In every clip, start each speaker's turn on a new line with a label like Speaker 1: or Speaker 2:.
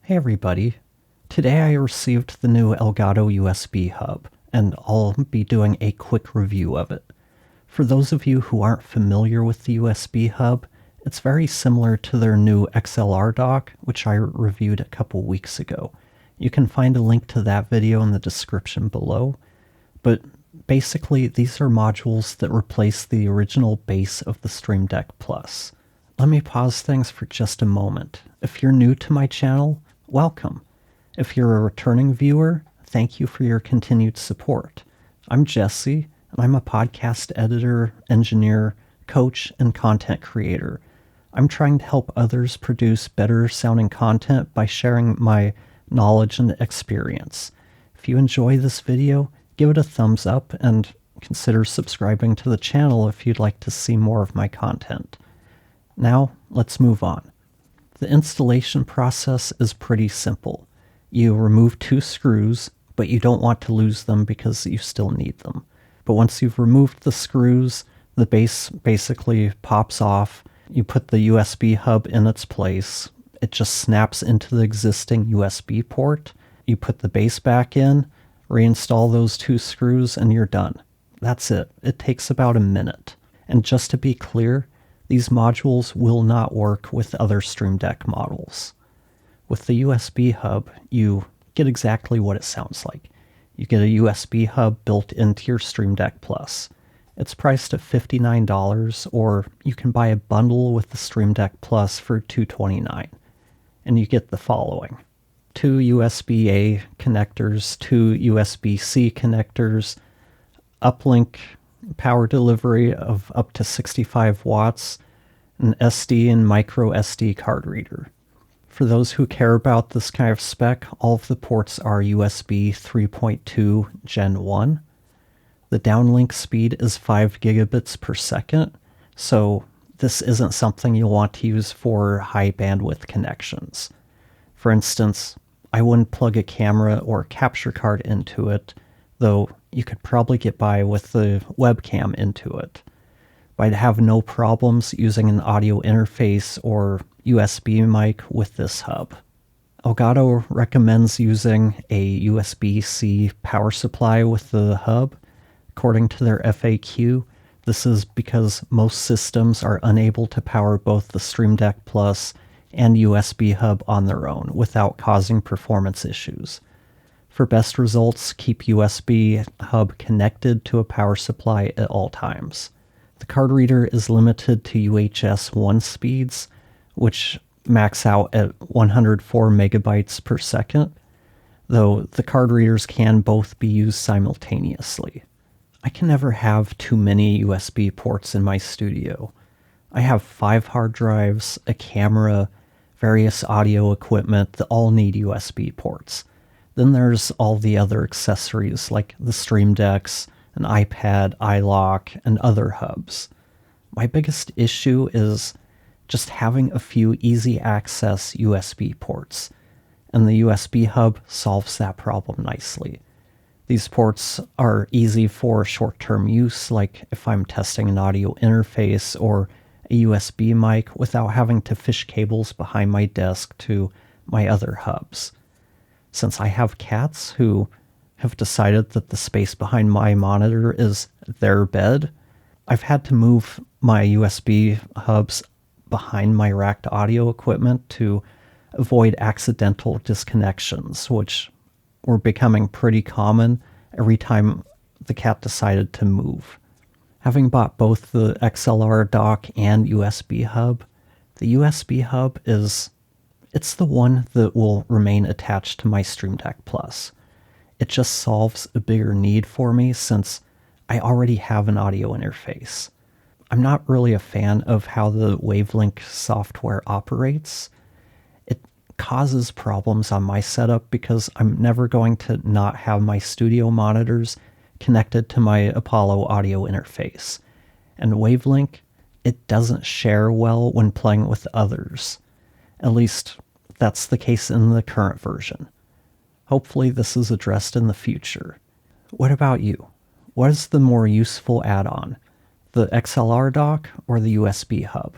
Speaker 1: Hey everybody. Today I received the new Elgato USB Hub, and I'll be doing a quick review of it. For those of you who aren't familiar with the USB Hub, it's very similar to their new XLR dock, which I reviewed a couple weeks ago. You can find a link to that video in the description below, but basically these are modules that replace the original base of the Stream Deck Plus. Let me pause things for just a moment. If you're new to my channel, welcome. If you're a returning viewer, thank you for your continued support. I'm Jesse, and I'm a podcast editor, engineer, coach, and content creator. I'm trying to help others produce better sounding content by sharing my knowledge and experience. If you enjoy this video, give it a thumbs up and consider subscribing to the channel if you'd like to see more of my content. Now, let's move on. The installation process is pretty simple. You remove 2 screws, but you don't want to lose them because you still need them. But once you've removed the screws, the base basically pops off. You put the USB hub in its place. It just snaps into the existing USB port. You put the base back in, reinstall those 2 screws, and you're done. That's it. It takes about a minute. And just to be clear, these modules will not work with other Stream Deck models. With the USB hub, you get exactly what it sounds like. You get a USB hub built into your Stream Deck Plus. It's priced at $59, or you can buy a bundle with the Stream Deck Plus for $229. And you get the following: 2 USB-A connectors, 2 USB-C connectors, uplink power delivery of up to 65 watts, an SD and micro SD card reader. For those who care about this kind of spec, all of the ports are USB 3.2 Gen 1. The downlink speed is 5 gigabits per second, so this isn't something you'll want to use for high bandwidth connections. For instance, I wouldn't plug a camera or capture card into it, though you could probably get by with the webcam into it. But I'd have no problems using an audio interface or USB mic with this hub. Elgato recommends using a USB-C power supply with the hub. According to their FAQ, this is because most systems are unable to power both the Stream Deck Plus and USB hub on their own without causing performance issues. For best results, keep USB hub connected to a power supply at all times. The card reader is limited to UHS 1 speeds, which max out at 104 megabytes per second, though the card readers can both be used simultaneously. I can never have too many USB ports in my studio. I have 5 hard drives, a camera, various audio equipment that all need USB ports. Then there's all the other accessories like the Stream Decks, an iPad, iLock, and other hubs. My biggest issue is just having a few easy access USB ports, and the USB hub solves that problem nicely. These ports are easy for short-term use, like if I'm testing an audio interface or a USB mic without having to fish cables behind my desk to my other hubs. Since I have cats who have decided that the space behind my monitor is their bed, I've had to move my USB hubs behind my racked audio equipment to avoid accidental disconnections, which were becoming pretty common every time the cat decided to move. Having bought both the XLR dock and USB hub, the USB hub it's the one that will remain attached to my Stream Deck Plus. It just solves a bigger need for me since I already have an audio interface. I'm not really a fan of how the Wavelink software operates. It causes problems on my setup because I'm never going to not have my studio monitors connected to my Apollo audio interface. And Wavelink, it doesn't share well when playing with others. At least that's the case in the current version. Hopefully this is addressed in the future. What about you? What is the more useful add-on? The XLR dock or the USB hub?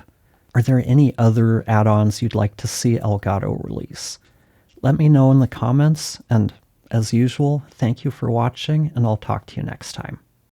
Speaker 1: Are there any other add-ons you'd like to see Elgato release? Let me know in the comments, and as usual, thank you for watching, and I'll talk to you next time.